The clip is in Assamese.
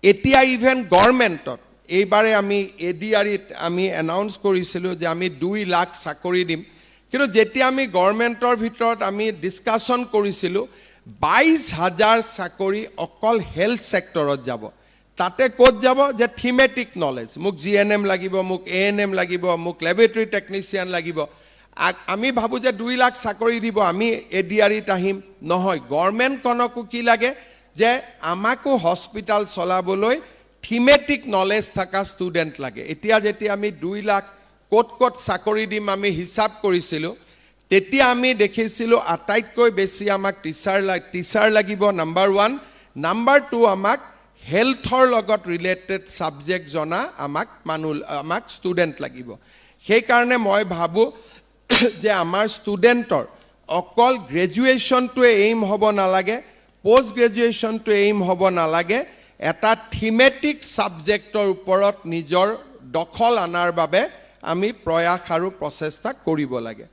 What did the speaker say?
এতিয়া ইভেন গভৰ্ণমেণ্টত এইবাৰে আমি এডিআৰিত আমি এনাউন্স কৰিছিলোঁ যে আমি 2 লাখ চাকৰি দিম, কিন্তু যেতিয়া আমি গভৰ্ণমেণ্টৰ ভিতৰত আমি ডিছকাশ্যন কৰিছিলোঁ 22,000 চাকৰি অকল হেল্থ ছেক্টৰত যাব। তাতে ক'ত যাব যে থিমেটিক নলেজ, মোক জিএনএম লাগিব, মোক এএনএম লাগিব, মোক লেবৰেটৰী টেকনিচিয়ান লাগিব। আমি ভাবোঁ যে 2 লাখ চাকৰি দিব, আমি এডিআৰিত আহিম। নহয়, গভৰ্ণমেণ্টখনকো কি লাগে যে আমাকো হস্পিটাল চলাবলৈ থিমেটিক নলেজ থকা ষ্টুডেণ্ট লাগে। এতিয়া যেতিয়া আমি 2 লাখ ক'ত ক'ত চাকৰি দিম আমি হিচাপ কৰিছিলোঁ, তেতিয়া আমি দেখিছিলোঁ আটাইতকৈ বেছি আমাক টিচাৰ লাগিব নাম্বাৰ 1, নাম্বাৰ 2 আমাক হেল্থৰ লগত ৰিলেটেড ছাবজেক্ট জনা আমাক ষ্টুডেণ্ট লাগিব। সেইকাৰণে মই ভাবোঁ যে আমাৰ ষ্টুডেণ্টৰ অকল গ্ৰেজুৱেশ্যনটোৱে এইম হ'ব নালাগে, পোষ্ট গ্ৰেজুৱেশ্যনটো এইম হ'ব নালাগে, এটা থিমেটিক ছাবজেক্টৰ ওপৰত নিজৰ দখল আনাৰ বাবে আমি প্ৰয়াস আৰু প্ৰচেষ্টা কৰিব লাগে।